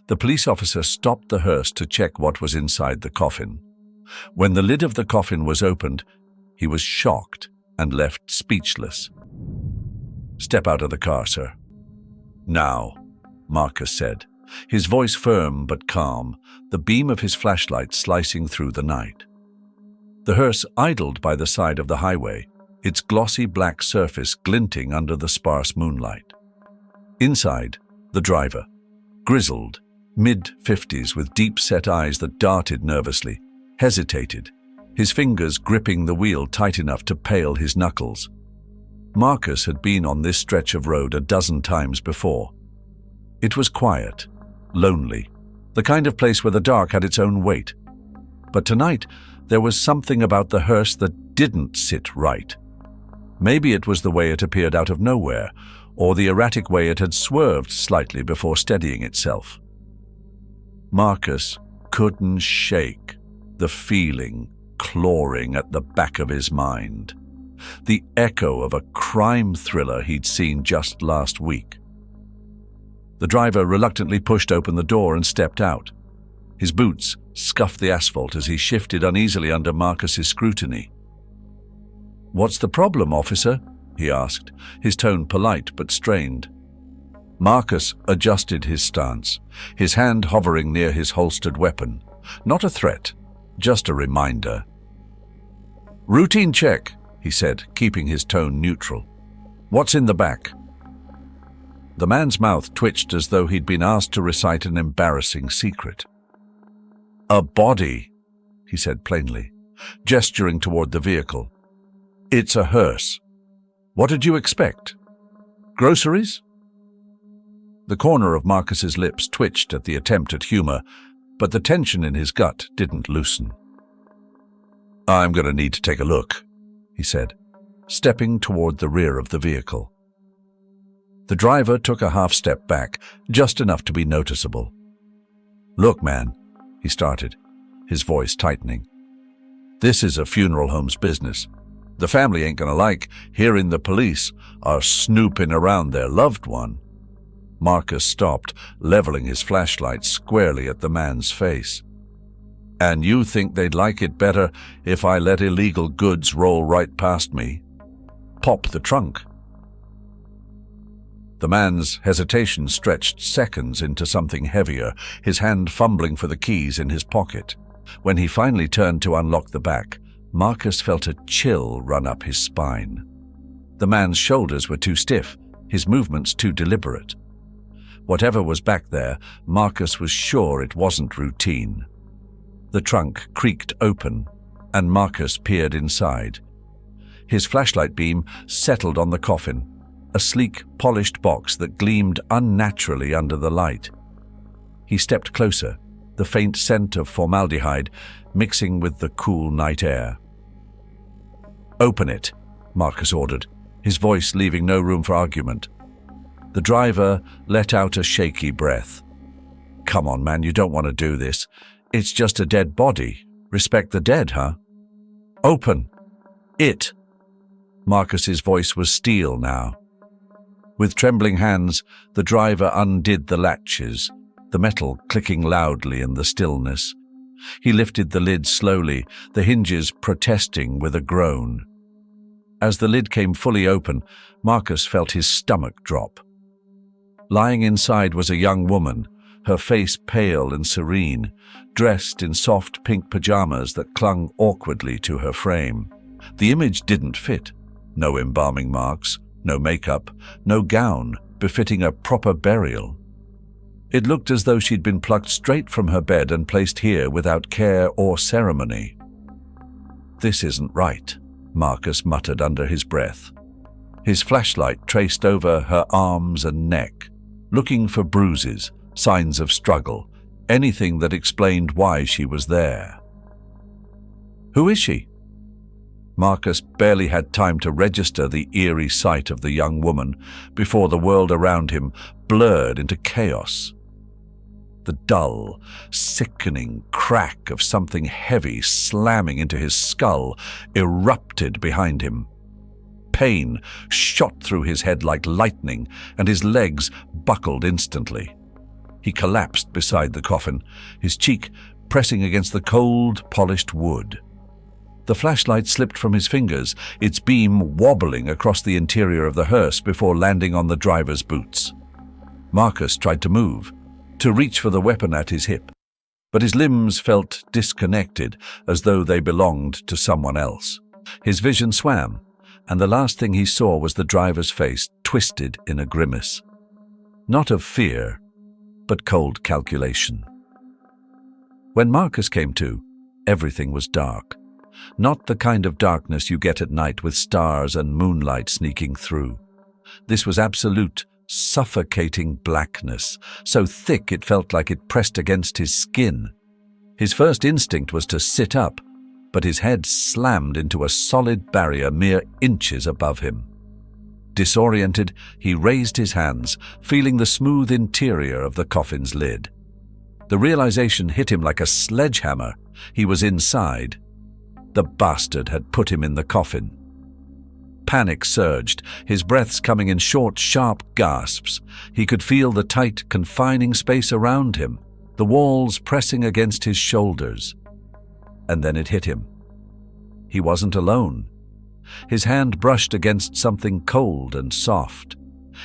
The police officer stopped the hearse to check what was inside the coffin. When the lid of the coffin was opened, he was shocked and left speechless. "Step out of the car, sir." "Now," Marcus said, his voice firm but calm, the beam of his flashlight slicing through the night. The hearse idled by the side of the highway, its glossy black surface glinting under the sparse moonlight. Inside, the driver, grizzled, mid-50s with deep-set eyes that darted nervously, hesitated, his fingers gripping the wheel tight enough to pale his knuckles. Marcus had been on this stretch of road a dozen times before. It was quiet, lonely, the kind of place where the dark had its own weight. But tonight, there was something about the hearse that didn't sit right. Maybe it was the way it appeared out of nowhere, or the erratic way it had swerved slightly before steadying itself. Marcus couldn't shake the feeling clawing at the back of his mind, the echo of a crime thriller he'd seen just last week. The driver reluctantly pushed open the door and stepped out. His boots scuffed the asphalt as he shifted uneasily under Marcus's scrutiny. "What's the problem, officer?" he asked, his tone polite but strained. Marcus adjusted his stance, his hand hovering near his holstered weapon. Not a threat, just a reminder. "Routine check," he said, keeping his tone neutral. "What's in the back?" The man's mouth twitched as though he'd been asked to recite an embarrassing secret. "A body," he said plainly, gesturing toward the vehicle. "It's a hearse. What did you expect? Groceries?" The corner of Marcus's lips twitched at the attempt at humor, but the tension in his gut didn't loosen. "I'm going to need to take a look," he said, stepping toward the rear of the vehicle. The driver took a half step back, just enough to be noticeable. "Look, man," he started, his voice tightening. "This is a funeral home's business. The family ain't gonna like hearing the police are snooping around their loved one." Marcus stopped, leveling his flashlight squarely at the man's face. "And you think they'd like it better if I let illegal goods roll right past me? Pop the trunk." The man's hesitation stretched seconds into something heavier, his hand fumbling for the keys in his pocket. When he finally turned to unlock the back, Marcus felt a chill run up his spine. The man's shoulders were too stiff, his movements too deliberate. Whatever was back there, Marcus was sure it wasn't routine. The trunk creaked open, and Marcus peered inside. His flashlight beam settled on the coffin, a sleek, polished box that gleamed unnaturally under the light. He stepped closer, the faint scent of formaldehyde mixing with the cool night air. "Open it," Marcus ordered, his voice leaving no room for argument. The driver let out a shaky breath. "Come on, man, you don't want to do this. It's just a dead body. Respect the dead, huh? Open it." Marcus's voice was steel now. With trembling hands, the driver undid the latches, the metal clicking loudly in the stillness. He lifted the lid slowly, the hinges protesting with a groan. As the lid came fully open, Marcus felt his stomach drop. Lying inside was a young woman, her face pale and serene, dressed in soft pink pajamas that clung awkwardly to her frame. The image didn't fit. No embalming marks, no makeup, no gown befitting a proper burial. It looked as though she'd been plucked straight from her bed and placed here without care or ceremony. "This isn't right," Marcus muttered under his breath. His flashlight traced over her arms and neck, looking for bruises, signs of struggle, anything that explained why she was there. "Who is she?" Marcus barely had time to register the eerie sight of the young woman before the world around him blurred into chaos. The dull, sickening crack of something heavy slamming into his skull erupted behind him. Pain shot through his head like lightning, and his legs buckled instantly. He collapsed beside the coffin, his cheek pressing against the cold, polished wood. The flashlight slipped from his fingers, its beam wobbling across the interior of the hearse before landing on the driver's boots. Marcus tried to move, to reach for the weapon at his hip, but his limbs felt disconnected, as though they belonged to someone else. His vision swam, and the last thing he saw was the driver's face twisted in a grimace. Not of fear, but cold calculation. When Marcus came to, everything was dark. Not the kind of darkness you get at night with stars and moonlight sneaking through. This was absolute, suffocating blackness, so thick it felt like it pressed against his skin. His first instinct was to sit up, but his head slammed into a solid barrier mere inches above him. Disoriented, he raised his hands, feeling the smooth interior of the coffin's lid. The realization hit him like a sledgehammer. He was inside. The bastard had put him in the coffin. Panic surged, his breaths coming in short, sharp gasps. He could feel the tight, confining space around him, the walls pressing against his shoulders. And then it hit him. He wasn't alone. His hand brushed against something cold and soft.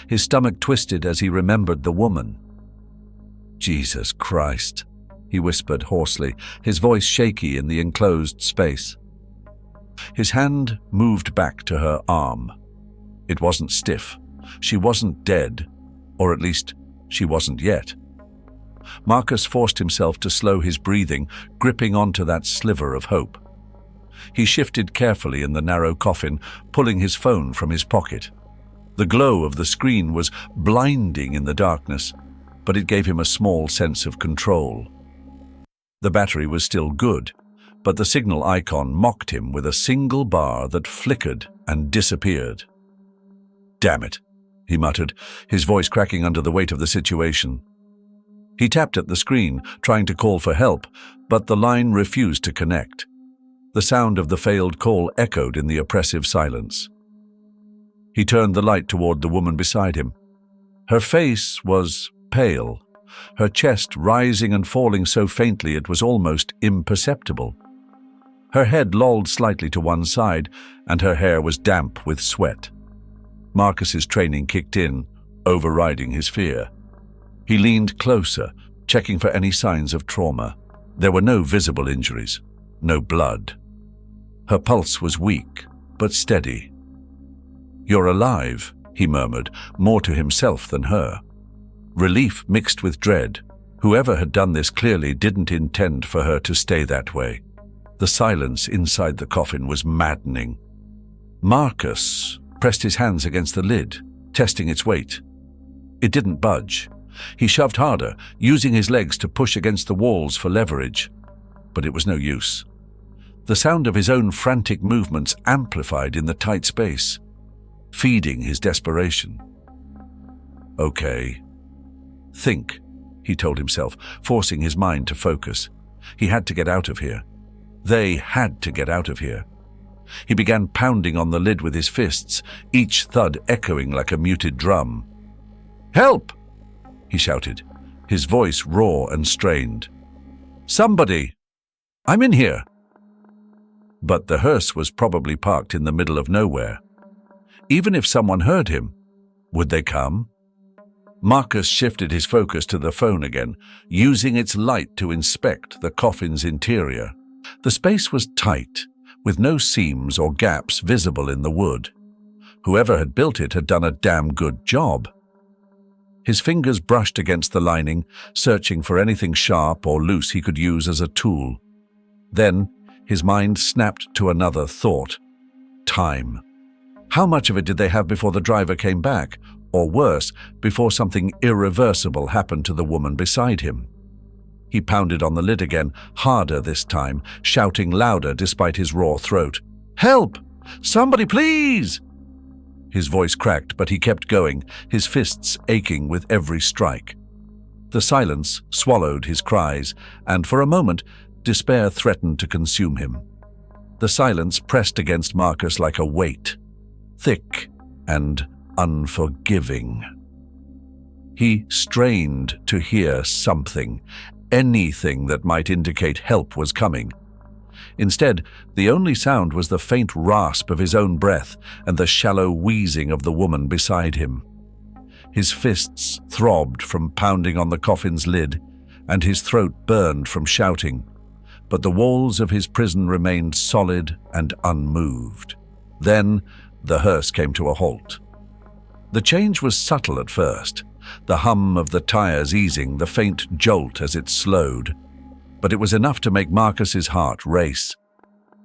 His stomach twisted as he remembered the woman. "Jesus Christ," he whispered hoarsely, his voice shaky in the enclosed space. His hand moved back to her arm. It wasn't stiff. She wasn't dead, or at least she wasn't yet. Marcus forced himself to slow his breathing, gripping onto that sliver of hope. He shifted carefully in the narrow coffin, pulling his phone from his pocket. The glow of the screen was blinding in the darkness, but it gave him a small sense of control. The battery was still good, but the signal icon mocked him with a single bar that flickered and disappeared. "Damn it," he muttered, his voice cracking under the weight of the situation. He tapped at the screen, trying to call for help, but the line refused to connect. The sound of the failed call echoed in the oppressive silence. He turned the light toward the woman beside him. Her face was pale, her chest rising and falling so faintly it was almost imperceptible. Her head lolled slightly to one side, and her hair was damp with sweat. Marcus's training kicked in, overriding his fear. He leaned closer, checking for any signs of trauma. There were no visible injuries, no blood. Her pulse was weak, but steady. "You're alive," he murmured, more to himself than her. Relief mixed with dread. Whoever had done this clearly didn't intend for her to stay that way. The silence inside the coffin was maddening. Marcus pressed his hands against the lid, testing its weight. It didn't budge. He shoved harder, using his legs to push against the walls for leverage. But it was no use. The sound of his own frantic movements amplified in the tight space, feeding his desperation. "Okay. Think," he told himself, forcing his mind to focus. He had to get out of here. They had to get out of here. He began pounding on the lid with his fists, each thud echoing like a muted drum. "Help!" he shouted, his voice raw and strained. "Somebody! I'm in here!" But the hearse was probably parked in the middle of nowhere. Even if someone heard him, would they come? Marcus shifted his focus to the phone again, using its light to inspect the coffin's interior. The space was tight, with no seams or gaps visible in the wood. Whoever had built it had done a damn good job. His fingers brushed against the lining, searching for anything sharp or loose he could use as a tool. Then, his mind snapped to another thought. Time. How much of it did they have before the driver came back? Or worse, before something irreversible happened to the woman beside him? He pounded on the lid again, harder this time, shouting louder despite his raw throat. "Help! Somebody, please!" His voice cracked, but he kept going, his fists aching with every strike. The silence swallowed his cries, and for a moment, despair threatened to consume him. The silence pressed against Marcus like a weight, thick and unforgiving. He strained to hear something, anything that might indicate help was coming. Instead, the only sound was the faint rasp of his own breath and the shallow wheezing of the woman beside him. His fists throbbed from pounding on the coffin's lid, and his throat burned from shouting, but the walls of his prison remained solid and unmoved. Then the hearse came to a halt. The change was subtle at first, the hum of the tires easing, the faint jolt as it slowed, but it was enough to make Marcus's heart race.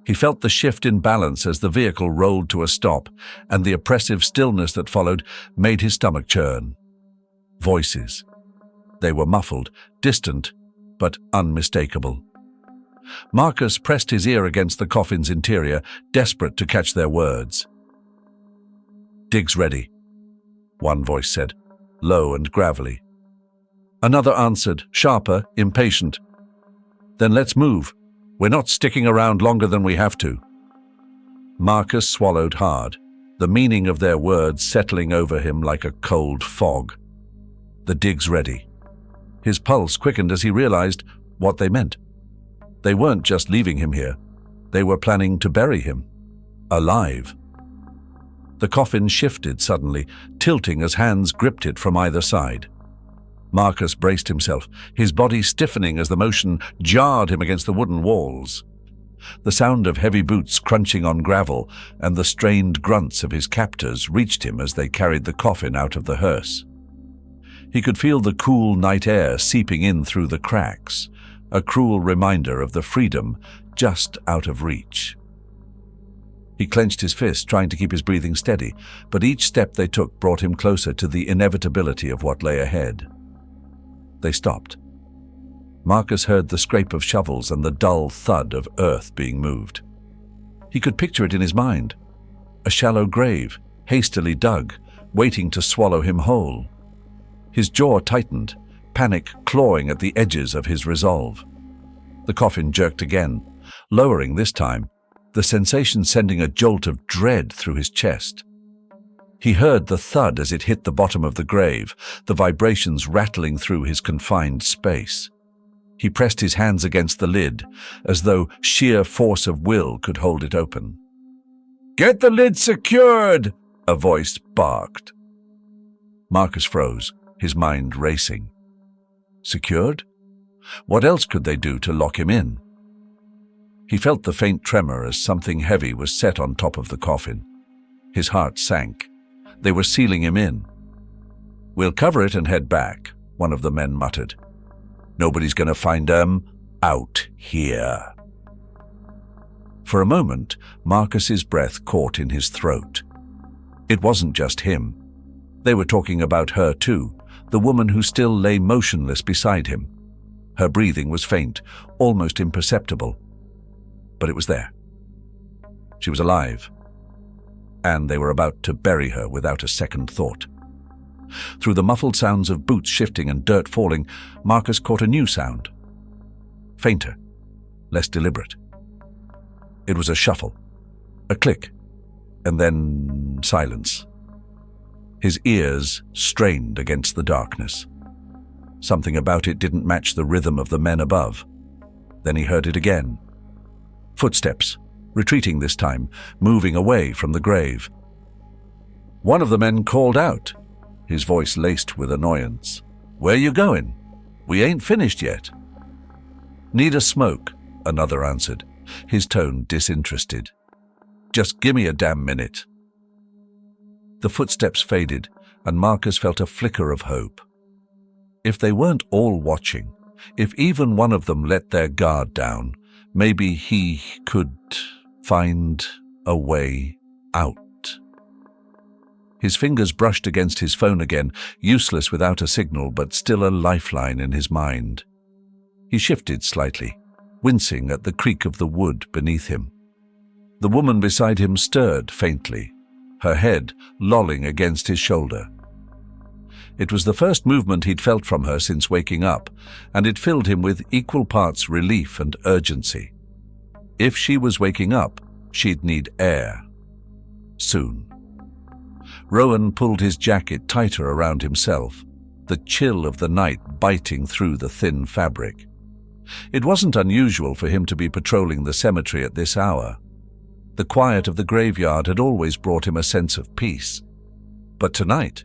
He felt the shift in balance as the vehicle rolled to a stop, and the oppressive stillness that followed made his stomach churn. Voices. They were muffled, distant, but unmistakable. Marcus pressed his ear against the coffin's interior, desperate to catch their words. "Dig's ready," one voice said, low and gravelly. Another answered, sharper, impatient. "Then let's move. We're not sticking around longer than we have to." Marcus swallowed hard, the meaning of their words settling over him like a cold fog. The dig's ready. His pulse quickened as he realized what they meant. They weren't just leaving him here. They were planning to bury him, alive. The coffin shifted suddenly, tilting as hands gripped it from either side. Marcus braced himself, his body stiffening as the motion jarred him against the wooden walls. The sound of heavy boots crunching on gravel and the strained grunts of his captors reached him as they carried the coffin out of the hearse. He could feel the cool night air seeping in through the cracks, a cruel reminder of the freedom just out of reach. He clenched his fist, trying to keep his breathing steady, but each step they took brought him closer to the inevitability of what lay ahead. They stopped. Marcus heard the scrape of shovels and the dull thud of earth being moved. He could picture it in his mind. A shallow grave, hastily dug, waiting to swallow him whole. His jaw tightened, panic clawing at the edges of his resolve. The coffin jerked again, lowering this time, the sensation sending a jolt of dread through his chest. He heard the thud as it hit the bottom of the grave, the vibrations rattling through his confined space. He pressed his hands against the lid, as though sheer force of will could hold it open. "Get the lid secured!" a voice barked. Marcus froze, his mind racing. Secured? What else could they do to lock him in? He felt the faint tremor as something heavy was set on top of the coffin. His heart sank. They were sealing him in. "We'll cover it and head back," one of the men muttered. "Nobody's going to find out here." For a moment, Marcus's breath caught in his throat. It wasn't just him. They were talking about her too, the woman who still lay motionless beside him. Her breathing was faint, almost imperceptible. But it was there. She was alive. And they were about to bury her without a second thought. Through the muffled sounds of boots shifting and dirt falling, Marcus caught a new sound. Fainter, less deliberate. It was a shuffle, a click, and then silence. His ears strained against the darkness. Something about it didn't match the rhythm of the men above. Then he heard it again. Footsteps, retreating this time, moving away from the grave. One of the men called out, his voice laced with annoyance. "Where you going? We ain't finished yet." "Need a smoke," another answered, his tone disinterested. "Just gimme a damn minute." The footsteps faded, and Marcus felt a flicker of hope. If they weren't all watching, if even one of them let their guard down, maybe he could find a way out. His fingers brushed against his phone again, useless without a signal, but still a lifeline in his mind. He shifted slightly, wincing at the creak of the wood beneath him. The woman beside him stirred faintly, her head lolling against his shoulder. It was the first movement he'd felt from her since waking up, and it filled him with equal parts relief and urgency. If she was waking up, she'd need air. Soon. Rowan pulled his jacket tighter around himself. the chill of the night biting through the thin fabric. It wasn't unusual for him to be patrolling the cemetery at this hour. The quiet of the graveyard had always brought him a sense of peace. But tonight,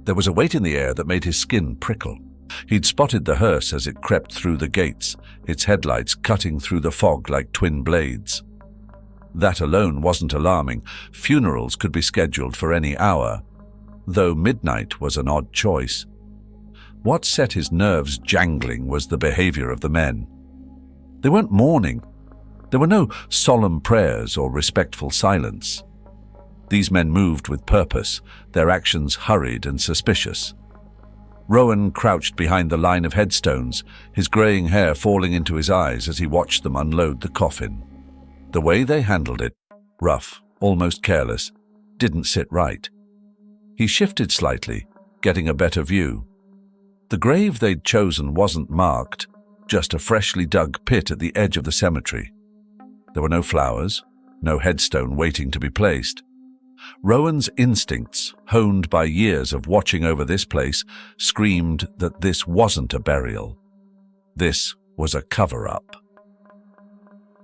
there was a weight in the air that made his skin prickle. He'd spotted the hearse as it crept through the gates, its headlights cutting through the fog like twin blades. That alone wasn't alarming. Funerals could be scheduled for any hour, though midnight was an odd choice. What set his nerves jangling was the behavior of the men. They weren't mourning. There were no solemn prayers or respectful silence. These men moved with purpose, their actions hurried and suspicious. Rowan crouched behind the line of headstones, his graying hair falling into his eyes as he watched them unload the coffin. The way they handled it, rough, almost careless, didn't sit right. He shifted slightly, getting a better view. The grave they'd chosen wasn't marked, just a freshly dug pit at the edge of the cemetery. There were no flowers, no headstone waiting to be placed. Rowan's instincts, honed by years of watching over this place, screamed that this wasn't a burial. This was a cover-up.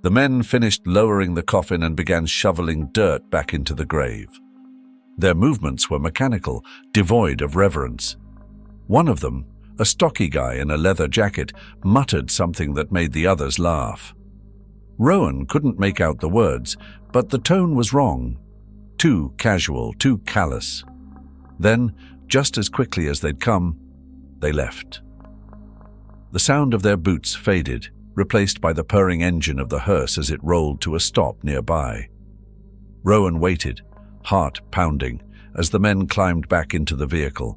The men finished lowering the coffin and began shoveling dirt back into the grave. Their movements were mechanical, devoid of reverence. One of them, a stocky guy in a leather jacket, muttered something that made the others laugh. Rowan couldn't make out the words, but the tone was wrong. Too casual, too callous. Then, just as quickly as they'd come, they left. The sound of their boots faded, replaced by the purring engine of the hearse as it rolled to a stop nearby. Rowan waited, heart pounding, as the men climbed back into the vehicle.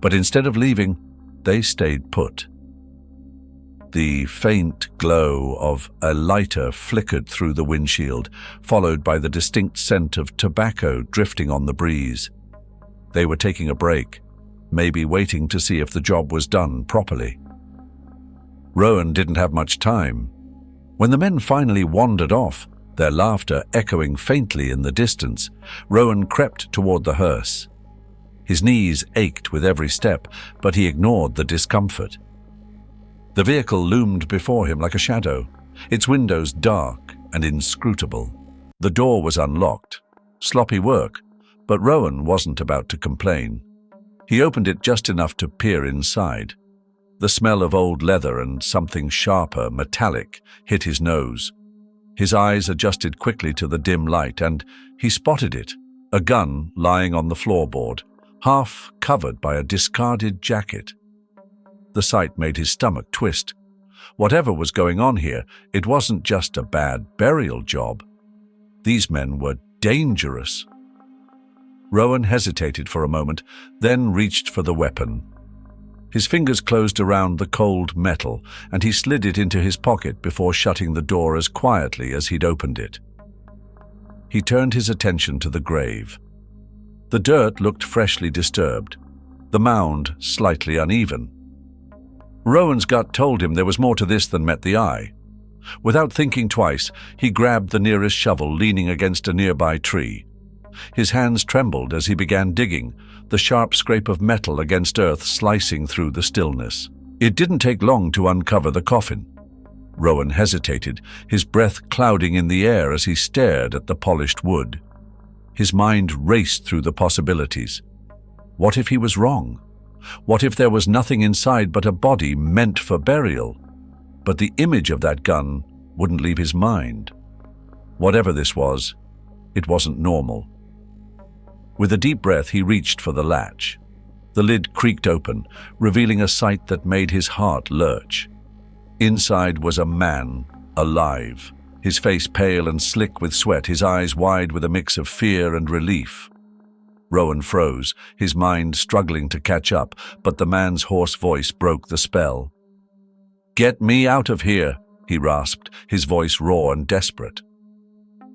But instead of leaving, they stayed put. The faint glow of a lighter flickered through the windshield, followed by the distinct scent of tobacco drifting on the breeze. They were taking a break, maybe waiting to see if the job was done properly. Rowan didn't have much time. When the men finally wandered off, their laughter echoing faintly in the distance, Rowan crept toward the hearse. His knees ached with every step, but he ignored the discomfort. The vehicle loomed before him like a shadow, its windows dark and inscrutable. The door was unlocked. Sloppy work, but Rowan wasn't about to complain. He opened it just enough to peer inside. The smell of old leather and something sharper, metallic, hit his nose. His eyes adjusted quickly to the dim light, and he spotted it, a gun lying on the floorboard, half covered by a discarded jacket. The sight made his stomach twist. Whatever was going on here, it wasn't just a bad burial job. These men were dangerous. Rowan hesitated for a moment, then reached for the weapon. His fingers closed around the cold metal, and he slid it into his pocket before shutting the door as quietly as he'd opened it. He turned his attention to the grave. The dirt looked freshly disturbed, the mound slightly uneven. Rowan's gut told him there was more to this than met the eye. Without thinking twice, he grabbed the nearest shovel leaning against a nearby tree. His hands trembled as he began digging, the sharp scrape of metal against earth slicing through the stillness. It didn't take long to uncover the coffin. Rowan hesitated, his breath clouding in the air as he stared at the polished wood. His mind raced through the possibilities. What if he was wrong? What if there was nothing inside but a body meant for burial? But the image of that gun wouldn't leave his mind. Whatever this was, it wasn't normal. With a deep breath, he reached for the latch. The lid creaked open, revealing a sight that made his heart lurch. Inside was a man, alive, his face pale and slick with sweat, his eyes wide with a mix of fear and relief. Rowan froze, his mind struggling to catch up, but the man's hoarse voice broke the spell. "Get me out of here," he rasped, his voice raw and desperate.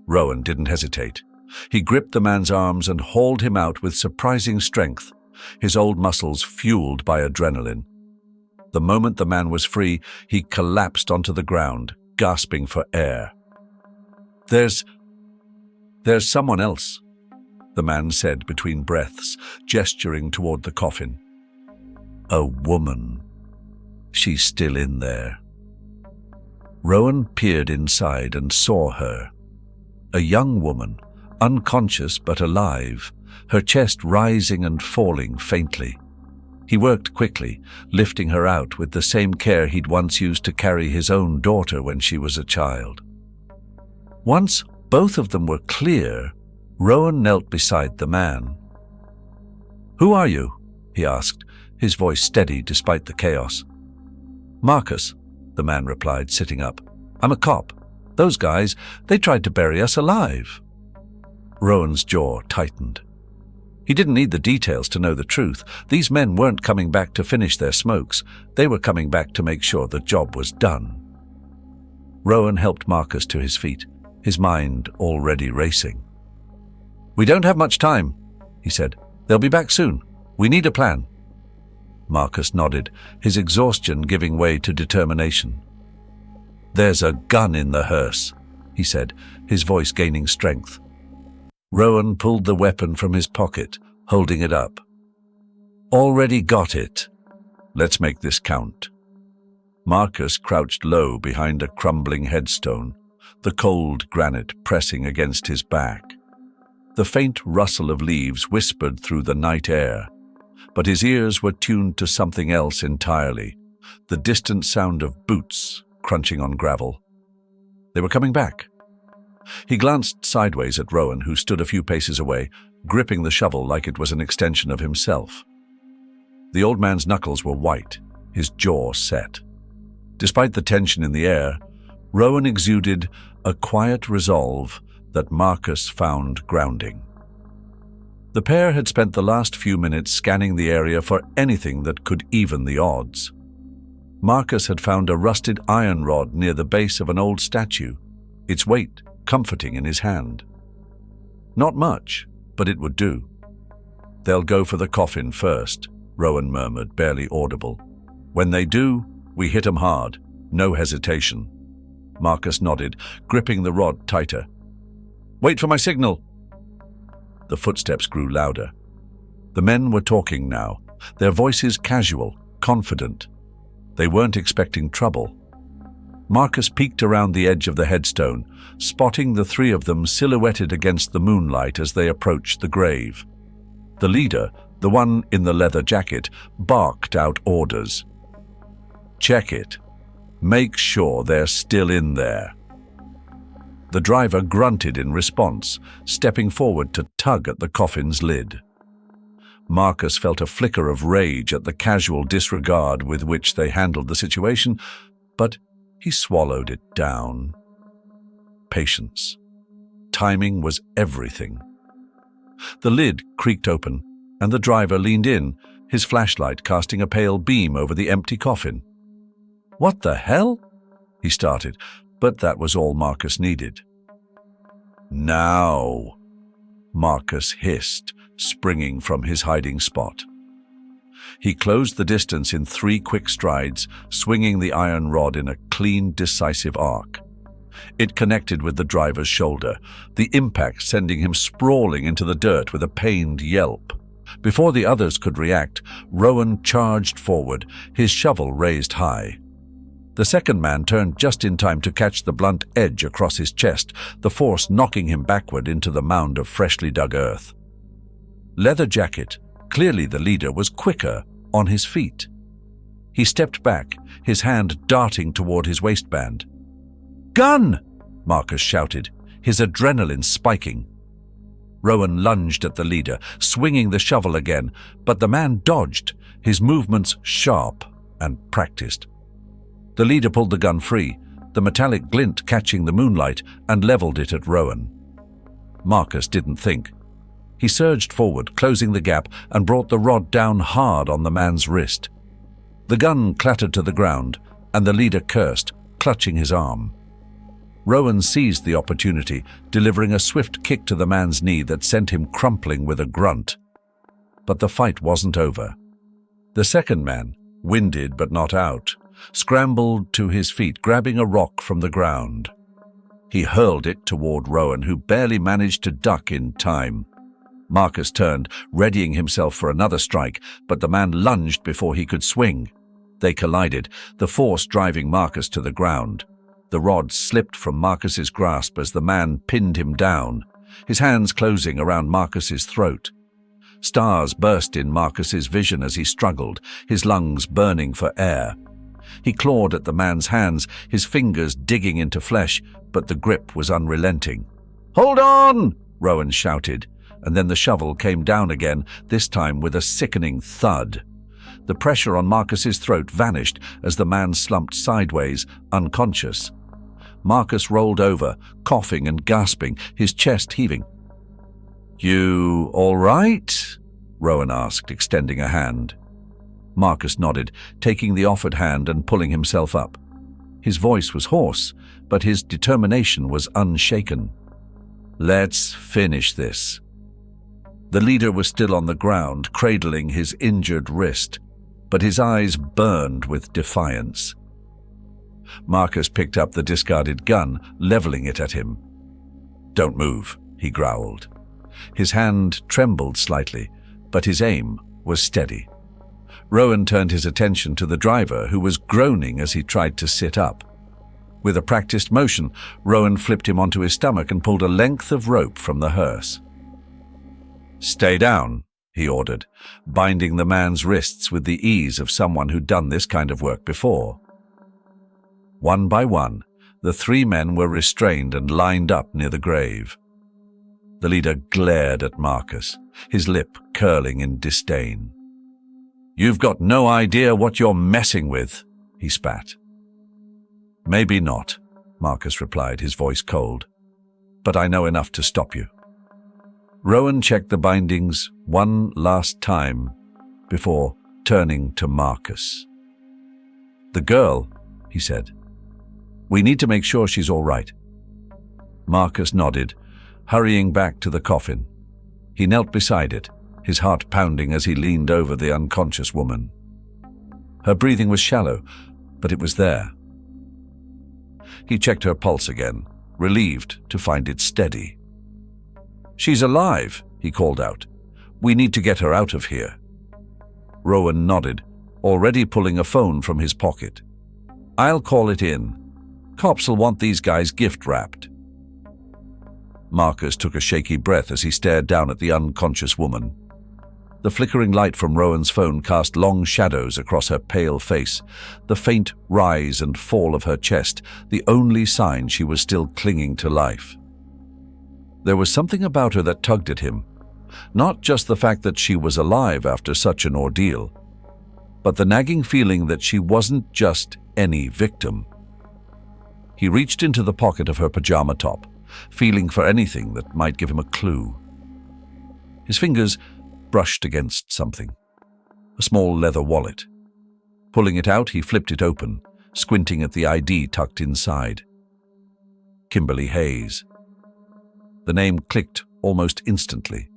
Rowan didn't hesitate. He gripped the man's arms and hauled him out with surprising strength, his old muscles fueled by adrenaline. The moment the man was free, he collapsed onto the ground, gasping for air. There's someone else," the man said between breaths, gesturing toward the coffin. A woman. She's still in there. Rowan peered inside and saw her. A young woman, unconscious but alive, her chest rising and falling faintly. He worked quickly, lifting her out with the same care he'd once used to carry his own daughter when she was a child. Once both of them were clear, Rowan knelt beside the man. "Who are you?" he asked, his voice steady despite the chaos. "Marcus," the man replied, sitting up. "I'm a cop. Those guys, they tried to bury us alive." Rowan's jaw tightened. He didn't need the details to know the truth. These men weren't coming back to finish their smokes. They were coming back to make sure the job was done. Rowan helped Marcus to his feet, his mind already racing. "We don't have much time," he said. "They'll be back soon. We need a plan." Marcus nodded, his exhaustion giving way to determination. "There's a gun in the hearse," he said, his voice gaining strength. Rowan pulled the weapon from his pocket, holding it up. "Already got it. Let's make this count." Marcus crouched low behind a crumbling headstone, the cold granite pressing against his back. The faint rustle of leaves whispered through the night air, but his ears were tuned to something else entirely, the distant sound of boots crunching on gravel. They were coming back. He glanced sideways at Rowan, who stood a few paces away, gripping the shovel like it was an extension of himself. The old man's knuckles were white, his jaw set. Despite the tension in the air, Rowan exuded a quiet resolve that Marcus found grounding. The pair had spent the last few minutes scanning the area for anything that could even the odds. Marcus had found a rusted iron rod near the base of an old statue, its weight comforting in his hand. Not much, but it would do. "They'll go for the coffin first," Rowan murmured, barely audible. "When they do, we hit 'em hard, no hesitation." Marcus nodded, gripping the rod tighter. "Wait for my signal." The footsteps grew louder. The men were talking now, their voices casual, confident. They weren't expecting trouble. Marcus peeked around the edge of the headstone, spotting the three of them silhouetted against the moonlight as they approached the grave. The leader, the one in the leather jacket, barked out orders. "Check it. Make sure they're still in there." The driver grunted in response, stepping forward to tug at the coffin's lid. Marcus felt a flicker of rage at the casual disregard with which they handled the situation, but he swallowed it down. Patience. Timing was everything. The lid creaked open, and the driver leaned in, his flashlight casting a pale beam over the empty coffin. "What the hell?" he started, but that was all Marcus needed. "Now," Marcus hissed, springing from his hiding spot. He closed the distance in 3 quick strides, swinging the iron rod in a clean, decisive arc. It connected with the driver's shoulder, the impact sending him sprawling into the dirt with a pained yelp. Before the others could react, Rowan charged forward, his shovel raised high. The second man turned just in time to catch the blunt edge across his chest, the force knocking him backward into the mound of freshly dug earth. Leather Jacket, clearly the leader, was quicker, on his feet. He stepped back, his hand darting toward his waistband. "Gun!" Marcus shouted, his adrenaline spiking. Rowan lunged at the leader, swinging the shovel again, but the man dodged, his movements sharp and practiced. The leader pulled the gun free, the metallic glint catching the moonlight, and leveled it at Rowan. Marcus didn't think. He surged forward, closing the gap, and brought the rod down hard on the man's wrist. The gun clattered to the ground, and the leader cursed, clutching his arm. Rowan seized the opportunity, delivering a swift kick to the man's knee that sent him crumpling with a grunt. But the fight wasn't over. The second man, winded but not out, scrambled to his feet, grabbing a rock from the ground. He hurled it toward Rowan, who barely managed to duck in time. Marcus turned, readying himself for another strike, but the man lunged before he could swing. They collided, the force driving Marcus to the ground. The rod slipped from Marcus's grasp as the man pinned him down, his hands closing around Marcus's throat. Stars burst in Marcus's vision as he struggled, his lungs burning for air. He clawed at the man's hands, his fingers digging into flesh, but the grip was unrelenting. "Hold on!" Rowan shouted, and then the shovel came down again, this time with a sickening thud. The pressure on Marcus's throat vanished as the man slumped sideways, unconscious. Marcus rolled over, coughing and gasping, his chest heaving. "You all right?" Rowan asked, extending a hand. Marcus nodded, taking the offered hand and pulling himself up. His voice was hoarse, but his determination was unshaken. "Let's finish this." The leader was still on the ground, cradling his injured wrist, but his eyes burned with defiance. Marcus picked up the discarded gun, leveling it at him. "Don't move," he growled. His hand trembled slightly, but his aim was steady. Rowan turned his attention to the driver, who was groaning as he tried to sit up. With a practiced motion, Rowan flipped him onto his stomach and pulled a length of rope from the hearse. "Stay down," he ordered, binding the man's wrists with the ease of someone who'd done this kind of work before. One by one, the three men were restrained and lined up near the grave. The leader glared at Marcus, his lip curling in disdain. "You've got no idea what you're messing with," he spat. "Maybe not," Marcus replied, his voice cold. "But I know enough to stop you." Rowan checked the bindings one last time before turning to Marcus. "The girl," he said. "We need to make sure she's all right." Marcus nodded, hurrying back to the coffin. He knelt beside it, his heart pounding as he leaned over the unconscious woman. Her breathing was shallow, but it was there. He checked her pulse again, relieved to find it steady. "She's alive," he called out. "We need to get her out of here." Rowan nodded, already pulling a phone from his pocket. "I'll call it in. Cops'll want these guys gift-wrapped." Marcus took a shaky breath as he stared down at the unconscious woman. The flickering light from Rowan's phone cast long shadows across her pale face, the faint rise and fall of her chest, the only sign she was still clinging to life. There was something about her that tugged at him, not just the fact that she was alive after such an ordeal, but the nagging feeling that she wasn't just any victim. He reached into the pocket of her pajama top, feeling for anything that might give him a clue. His fingers brushed against something, a small leather wallet. Pulling it out, he flipped it open, squinting at the ID tucked inside. Kimberly Hayes. The name clicked almost instantly.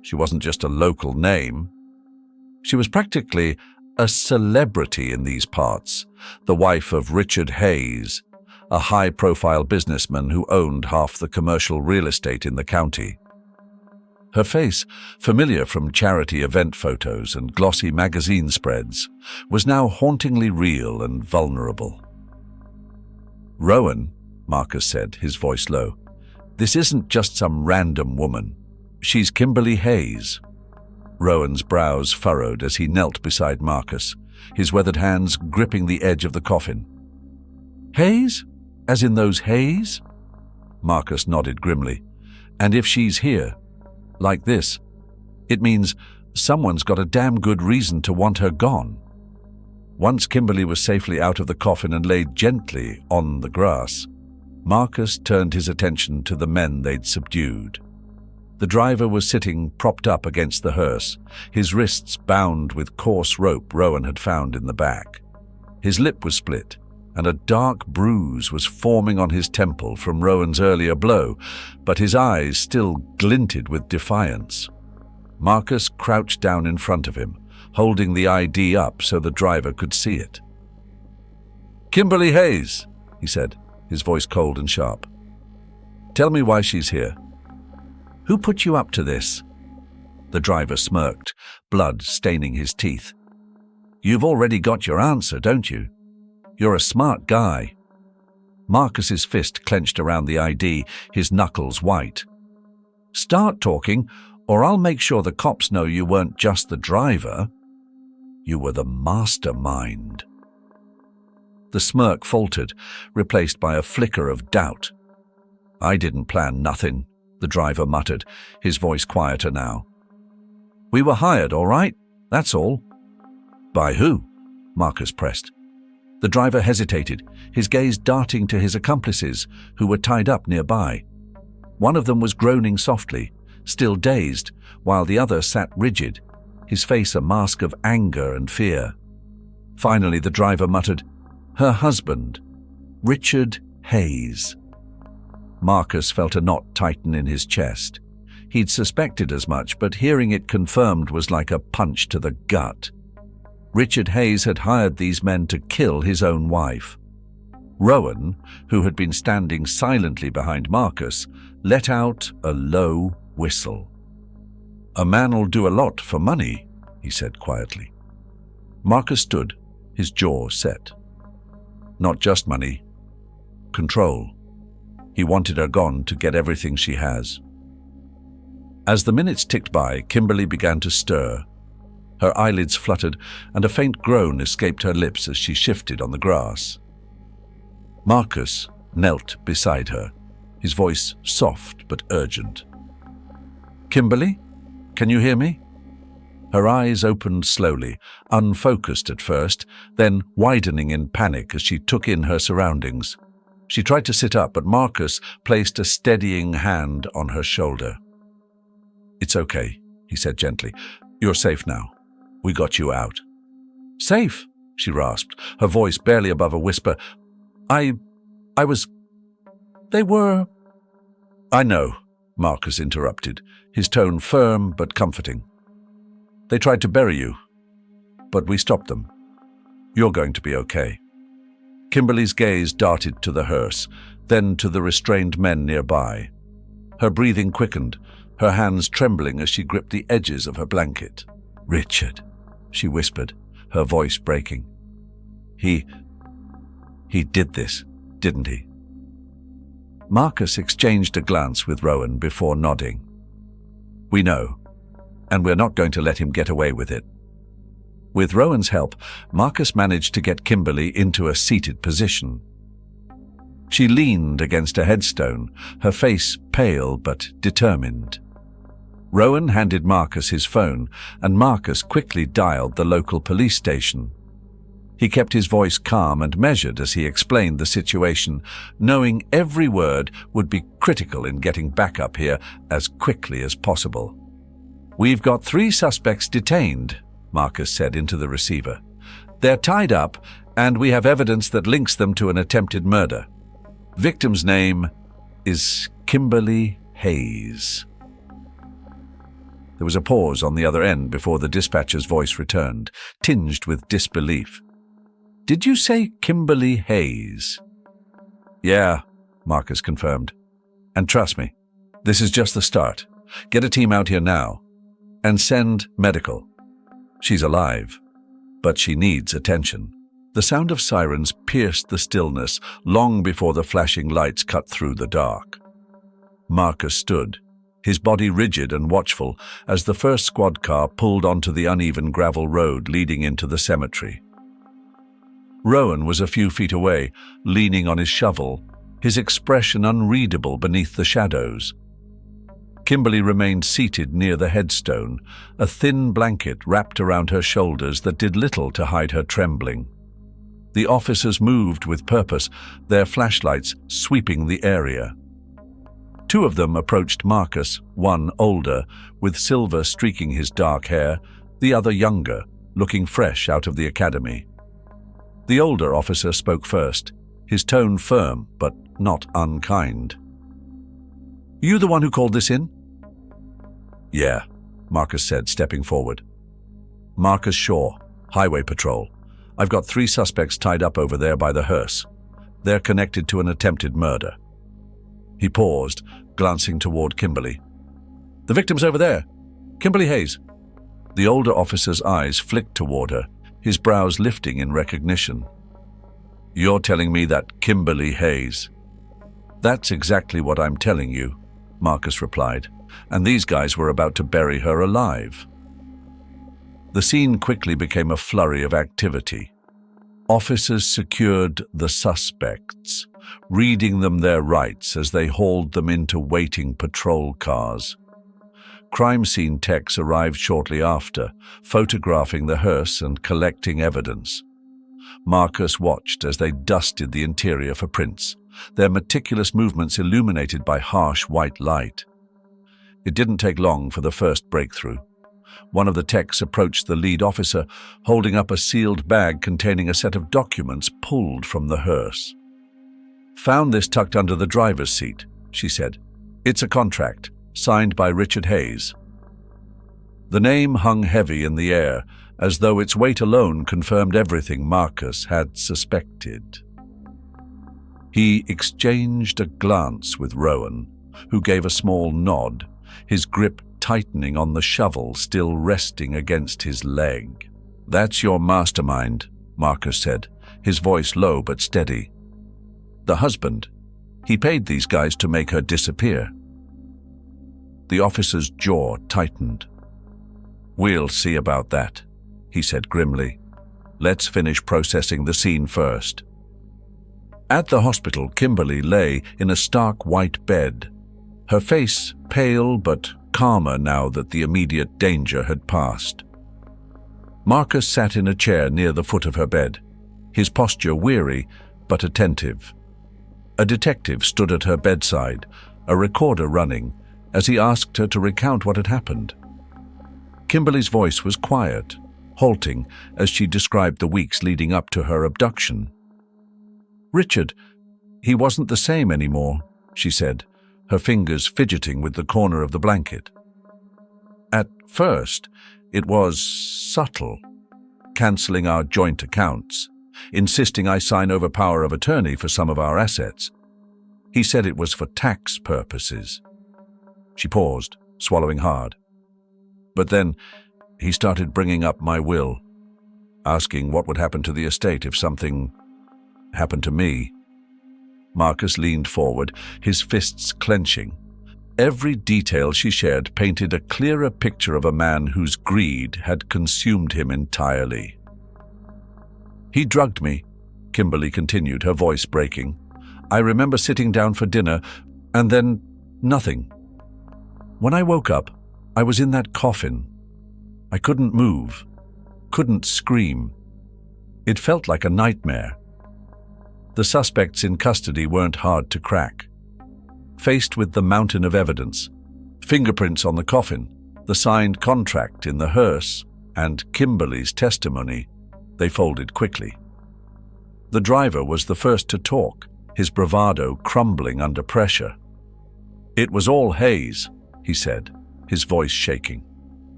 She wasn't just a local name. She was practically a celebrity in these parts, the wife of Richard Hayes, a high-profile businessman who owned half the commercial real estate in the county. Her face, familiar from charity event photos and glossy magazine spreads, was now hauntingly real and vulnerable. "Rowan," Marcus said, his voice low, "this isn't just some random woman. She's Kimberly Hayes." Rowan's brows furrowed as he knelt beside Marcus, his weathered hands gripping the edge of the coffin. "Hayes? As in those Hayes?" Marcus nodded grimly. "And if she's here, like this, it means someone's got a damn good reason to want her gone." Once Kimberly was safely out of the coffin and laid gently on the grass, Marcus turned his attention to the men they'd subdued. The driver was sitting propped up against the hearse, his wrists bound with coarse rope Rowan had found in the back. His lip was split, and a dark bruise was forming on his temple from Rowan's earlier blow, but his eyes still glinted with defiance. Marcus crouched down in front of him, holding the ID up so the driver could see it. "Kimberly Hayes," he said, his voice cold and sharp. "Tell me why she's here." "Who put you up to this?" The driver smirked, blood staining his teeth. "You've already got your answer, don't you? You're a smart guy." Marcus's fist clenched around the ID, his knuckles white. "Start talking, or I'll make sure the cops know you weren't just the driver. You were the mastermind." The smirk faltered, replaced by a flicker of doubt. "I didn't plan nothing," the driver muttered, his voice quieter now. "We were hired, all right? That's all." "By who?" Marcus pressed. The driver hesitated, his gaze darting to his accomplices, who were tied up nearby. One of them was groaning softly, still dazed, while the other sat rigid, his face a mask of anger and fear. Finally, the driver muttered, "Her husband, Richard Hayes." Marcus felt a knot tighten in his chest. He'd suspected as much, but hearing it confirmed was like a punch to the gut. Richard Hayes had hired these men to kill his own wife. Rowan, who had been standing silently behind Marcus, let out a low whistle. "A man'll do a lot for money," he said quietly. Marcus stood, his jaw set. Not just money. Control. He wanted her gone to get everything she has. As the minutes ticked by, Kimberly began to stir. Her eyelids fluttered, and a faint groan escaped her lips as she shifted on the grass. Marcus knelt beside her, his voice soft but urgent. "Kimberly, can you hear me?" Her eyes opened slowly, unfocused at first, then widening in panic as she took in her surroundings. She tried to sit up, but Marcus placed a steadying hand on her shoulder. "It's okay," he said gently. "You're safe now. We got you out." "Safe?" she rasped, her voice barely above a whisper. They were—" "I know," Marcus interrupted, his tone firm but comforting. "They tried to bury you, but we stopped them. You're going to be okay." Kimberly's gaze darted to the hearse, then to the restrained men nearby. Her breathing quickened, her hands trembling as she gripped the edges of her blanket. "Richard," she whispered, her voice breaking. He did this, didn't he?" Marcus exchanged a glance with Rowan before nodding. "We know, and we're not going to let him get away with it." With Rowan's help, Marcus managed to get Kimberly into a seated position. She leaned against a headstone, her face pale but determined. Rowan handed Marcus his phone, and Marcus quickly dialed the local police station. He kept his voice calm and measured as he explained the situation, knowing every word would be critical in getting back up here as quickly as possible. "We've got 3 suspects detained," Marcus said into the receiver. "They're tied up, and we have evidence that links them to an attempted murder. Victim's name is Kimberly Hayes." There was a pause on the other end before the dispatcher's voice returned, tinged with disbelief. "Did you say Kimberly Hayes?" "Yeah," Marcus confirmed. "And trust me, this is just the start. Get a team out here now. And send medical. She's alive, but she needs attention." The sound of sirens pierced the stillness long before the flashing lights cut through the dark. Marcus stood, his body rigid and watchful, as the first squad car pulled onto the uneven gravel road leading into the cemetery. Rowan was a few feet away, leaning on his shovel, his expression unreadable beneath the shadows. Kimberly remained seated near the headstone, a thin blanket wrapped around her shoulders that did little to hide her trembling. The officers moved with purpose, their flashlights sweeping the area. 2 of them approached Marcus, one older, with silver streaking his dark hair, the other younger, looking fresh out of the academy. The older officer spoke first, his tone firm but not unkind. "You the one who called this in?" "Yeah," Marcus said, stepping forward. "Marcus Shaw, Highway Patrol. I've got 3 suspects tied up over there by the hearse. They're connected to an attempted murder." He paused, glancing toward Kimberly. "The victim's over there. Kimberly Hayes. The older officer's eyes flicked toward her, his brows lifting in recognition. You're telling me that Kimberly Hayes? That's exactly what I'm telling you, Marcus replied, and these guys were about to bury her alive. The scene quickly became a flurry of activity. Officers secured the suspects, reading them their rights as they hauled them into waiting patrol cars. Crime scene techs arrived shortly after, photographing the hearse and collecting evidence. Marcus watched as they dusted the interior for prints, their meticulous movements illuminated by harsh white light. It didn't take long for the first breakthrough. One of the techs approached the lead officer, holding up a sealed bag containing a set of documents pulled from the hearse. Found this tucked under the driver's seat, she said. It's a contract, signed by Richard Hayes. The name hung heavy in the air, as though its weight alone confirmed everything Marcus had suspected. He exchanged a glance with Rowan, who gave a small nod, his grip tightening on the shovel still resting against his leg. That's your mastermind, Marcus said, his voice low but steady. The husband. He paid these guys to make her disappear. The officer's jaw tightened. We'll see about that, he said grimly. Let's finish processing the scene first. At the hospital, Kimberly lay in a stark white bed, her face pale but calmer now that the immediate danger had passed. Marcus sat in a chair near the foot of her bed, his posture weary but attentive. A detective stood at her bedside, a recorder running, as he asked her to recount what had happened. Kimberly's voice was quiet, halting as she described the weeks leading up to her abduction. Richard, he wasn't the same anymore, she said, her fingers fidgeting with the corner of the blanket. At first, it was subtle, cancelling our joint accounts, insisting I sign over power of attorney for some of our assets. He said it was for tax purposes. She paused, swallowing hard. But then he started bringing up my will, asking what would happen to the estate if something happened to me. Marcus leaned forward, his fists clenching. Every detail she shared painted a clearer picture of a man whose greed had consumed him entirely. He drugged me, Kimberly continued, her voice breaking. I remember sitting down for dinner, and then nothing. When I woke up, I was in that coffin. I couldn't move, couldn't scream. It felt like a nightmare. The suspects in custody weren't hard to crack. Faced with the mountain of evidence, fingerprints on the coffin, the signed contract in the hearse, and Kimberly's testimony, they folded quickly. The driver was the first to talk, his bravado crumbling under pressure. It was all Hayes, he said, his voice shaking.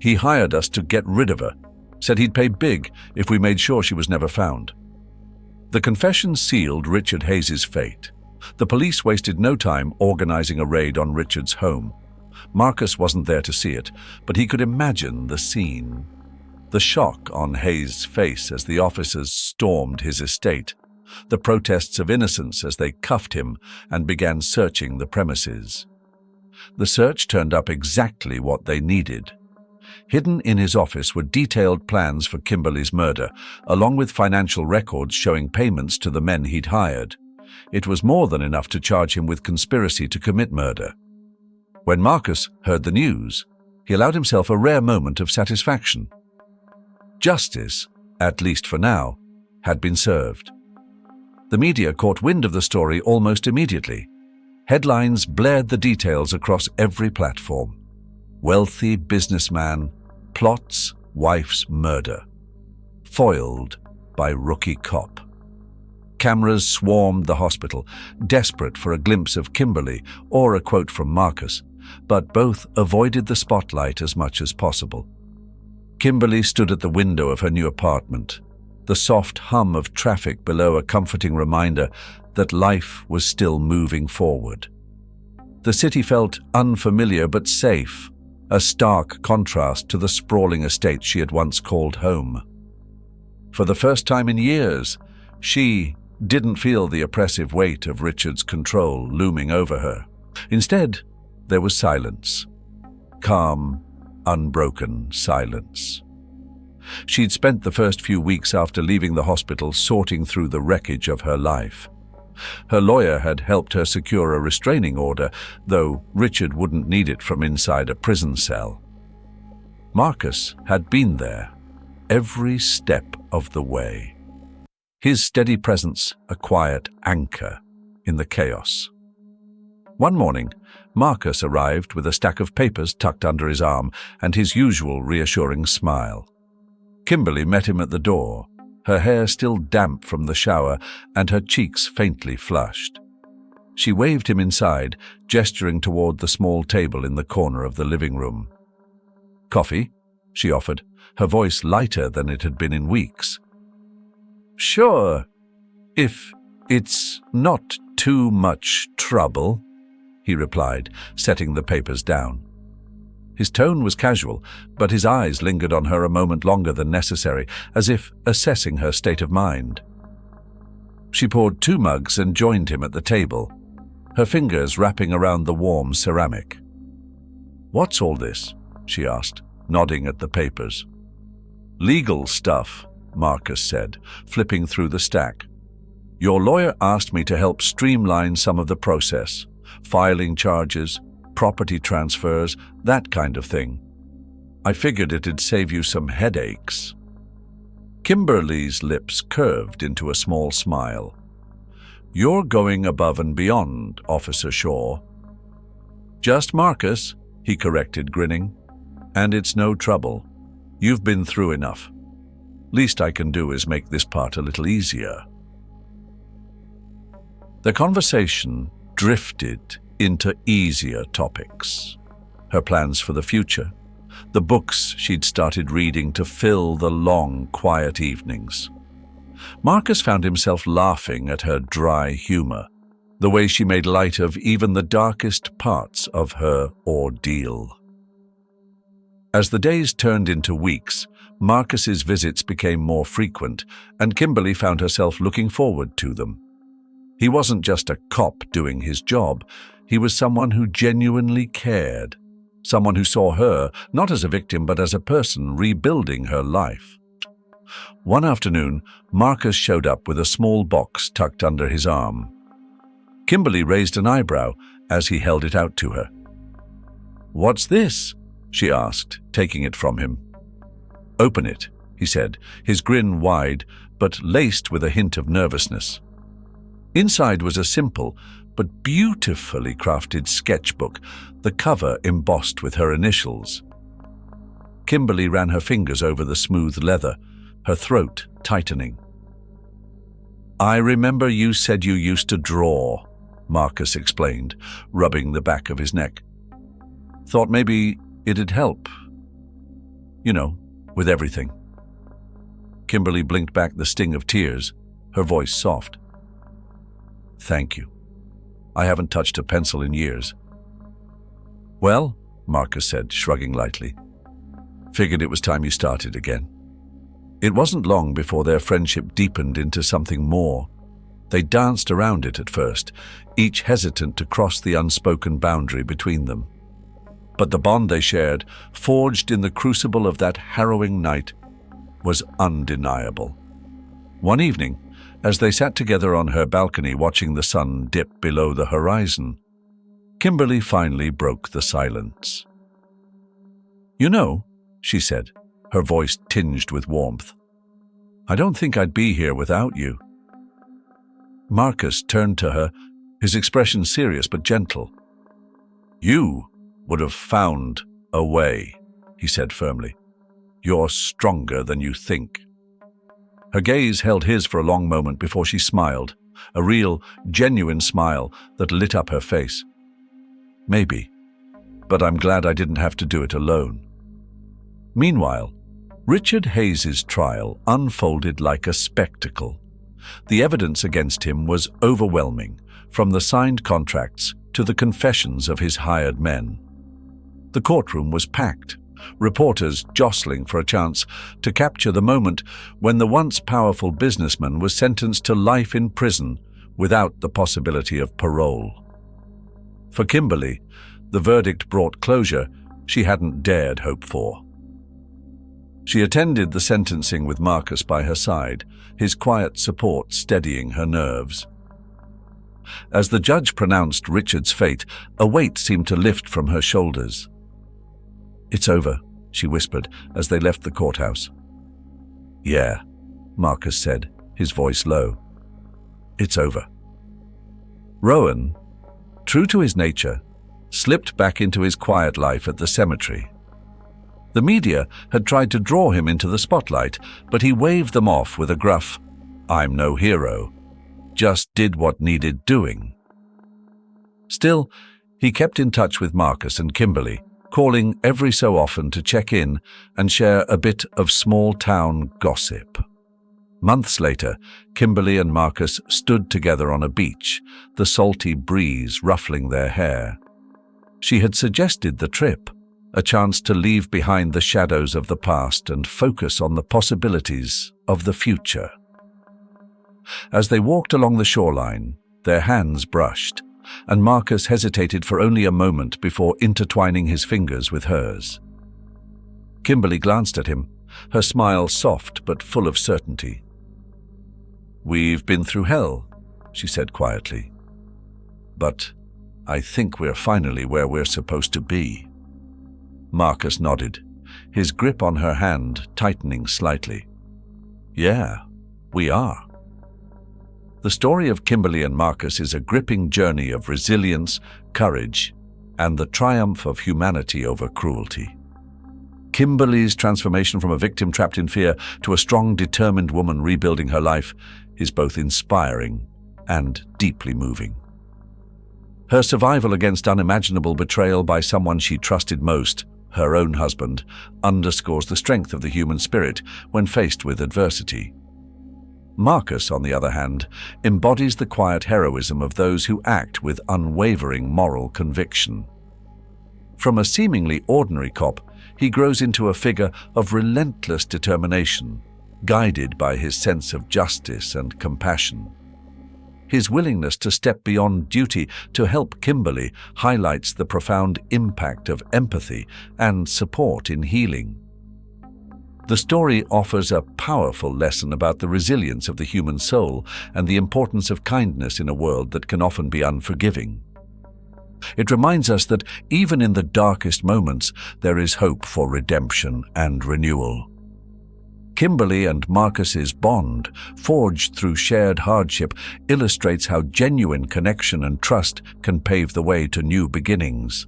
He hired us to get rid of her, said he'd pay big if we made sure she was never found. The confession sealed Richard Hayes' fate. The police wasted no time organizing a raid on Richard's home. Marcus wasn't there to see it, but he could imagine the scene. The shock on Hayes' face as the officers stormed his estate, the protests of innocence as they cuffed him and began searching the premises. The search turned up exactly what they needed. Hidden in his office were detailed plans for Kimberly's murder, along with financial records showing payments to the men he'd hired. It was more than enough to charge him with conspiracy to commit murder. When Marcus heard the news, he allowed himself a rare moment of satisfaction. Justice, at least for now, had been served. The media caught wind of the story almost immediately. Headlines blared the details across every platform. Wealthy businessman plots wife's murder. Foiled by rookie cop. Cameras swarmed the hospital, desperate for a glimpse of Kimberly or a quote from Marcus, but both avoided the spotlight as much as possible. Kimberly stood at the window of her new apartment, the soft hum of traffic below a comforting reminder that life was still moving forward. The city felt unfamiliar but safe, a stark contrast to the sprawling estate she had once called home. For the first time in years, she didn't feel the oppressive weight of Richard's control looming over her. Instead, there was silence. Calm, unbroken silence. She'd spent the first few weeks after leaving the hospital sorting through the wreckage of her life. Her lawyer had helped her secure a restraining order, though Richard wouldn't need it from inside a prison cell. Marcus had been there, every step of the way. His steady presence a quiet anchor in the chaos. One morning, Marcus arrived with a stack of papers tucked under his arm and his usual reassuring smile. Kimberly met him at the door, her hair still damp from the shower and her cheeks faintly flushed. She waved him inside, gesturing toward the small table in the corner of the living room. "Coffee?" she offered, her voice lighter than it had been in weeks. "Sure, if it's not too much trouble," he replied, setting the papers down. His tone was casual, but his eyes lingered on her a moment longer than necessary, as if assessing her state of mind. She poured 2 mugs and joined him at the table, her fingers wrapping around the warm ceramic. "What's all this?" she asked, nodding at the papers. "Legal stuff," Marcus said, flipping through the stack. "Your lawyer asked me to help streamline some of the process, filing charges, property transfers, that kind of thing. I figured it'd save you some headaches." Kimberly's lips curved into a small smile. "You're going above and beyond, Officer Shaw." "Just Marcus," he corrected, grinning. "And it's no trouble. You've been through enough. Least I can do is make this part a little easier." The conversation drifted into easier topics. Her plans for the future, the books she'd started reading to fill the long, quiet evenings. Marcus found himself laughing at her dry humor, the way she made light of even the darkest parts of her ordeal. As the days turned into weeks, Marcus's visits became more frequent, and Kimberly found herself looking forward to them. He wasn't just a cop doing his job. He was someone who genuinely cared, someone who saw her not as a victim but as a person rebuilding her life. One afternoon, Marcus showed up with a small box tucked under his arm. Kimberly raised an eyebrow as he held it out to her. "What's this?" she asked, taking it from him. "Open it," he said, his grin wide but laced with a hint of nervousness. Inside was a simple but beautifully crafted sketchbook, the cover embossed with her initials. Kimberly ran her fingers over the smooth leather, her throat tightening. "I remember you said you used to draw," Marcus explained, rubbing the back of his neck. "Thought maybe it'd help. You know, with everything." Kimberly blinked back the sting of tears, her voice soft. "Thank you. I haven't touched a pencil in years." "Well," Marcus said, shrugging lightly, "figured it was time you started again." It wasn't long before their friendship deepened into something more. They danced around it at first, each hesitant to cross the unspoken boundary between them. But the bond they shared, forged in the crucible of that harrowing night, was undeniable. One evening, as they sat together on her balcony watching the sun dip below the horizon, Kimberly finally broke the silence. "You know," she said, her voice tinged with warmth, "I don't think I'd be here without you." Marcus turned to her, his expression serious but gentle. "You would have found a way," he said firmly. "You're stronger than you think." Her gaze held his for a long moment before she smiled, a real, genuine smile that lit up her face. "Maybe, but I'm glad I didn't have to do it alone." Meanwhile, Richard Hayes's trial unfolded like a spectacle. The evidence against him was overwhelming, from the signed contracts to the confessions of his hired men. The courtroom was packed, reporters jostling for a chance to capture the moment when the once powerful businessman was sentenced to life in prison without the possibility of parole. For Kimberly, the verdict brought closure she hadn't dared hope for. She attended the sentencing with Marcus by her side, his quiet support steadying her nerves. As the judge pronounced Richard's fate, a weight seemed to lift from her shoulders. "It's over," she whispered as they left the courthouse. "Yeah," Marcus said, his voice low. "It's over." Rowan, true to his nature, slipped back into his quiet life at the cemetery. The media had tried to draw him into the spotlight, but he waved them off with a gruff, "I'm no hero, just did what needed doing." Still, he kept in touch with Marcus and Kimberly, calling every so often to check in and share a bit of small-town gossip. Months later, Kimberly and Marcus stood together on a beach, the salty breeze ruffling their hair. She had suggested the trip, a chance to leave behind the shadows of the past and focus on the possibilities of the future. As they walked along the shoreline, their hands brushed, and Marcus hesitated for only a moment before intertwining his fingers with hers. Kimberly glanced at him, her smile soft but full of certainty. "We've been through hell," she said quietly. "But I think we're finally where we're supposed to be." Marcus nodded, his grip on her hand tightening slightly. "Yeah, we are." The story of Kimberly and Marcus is a gripping journey of resilience, courage, and the triumph of humanity over cruelty. Kimberly's transformation from a victim trapped in fear to a strong, determined woman rebuilding her life is both inspiring and deeply moving. Her survival against unimaginable betrayal by someone she trusted most, her own husband, underscores the strength of the human spirit when faced with adversity. Marcus, on the other hand, embodies the quiet heroism of those who act with unwavering moral conviction. From a seemingly ordinary cop, he grows into a figure of relentless determination, guided by his sense of justice and compassion. His willingness to step beyond duty to help Kimberly highlights the profound impact of empathy and support in healing. The story offers a powerful lesson about the resilience of the human soul and the importance of kindness in a world that can often be unforgiving. It reminds us that even in the darkest moments, there is hope for redemption and renewal. Kimberly and Marcus's bond, forged through shared hardship, illustrates how genuine connection and trust can pave the way to new beginnings.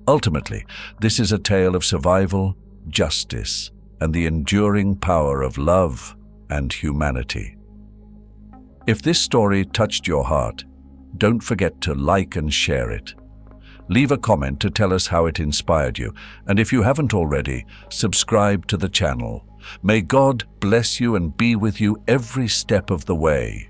Ultimately, this is a tale of survival, justice, and the enduring power of love and humanity. If this story touched your heart, don't forget to like and share it. Leave a comment to tell us how it inspired you, and if you haven't already, subscribe to the channel. May God bless you and be with you every step of the way.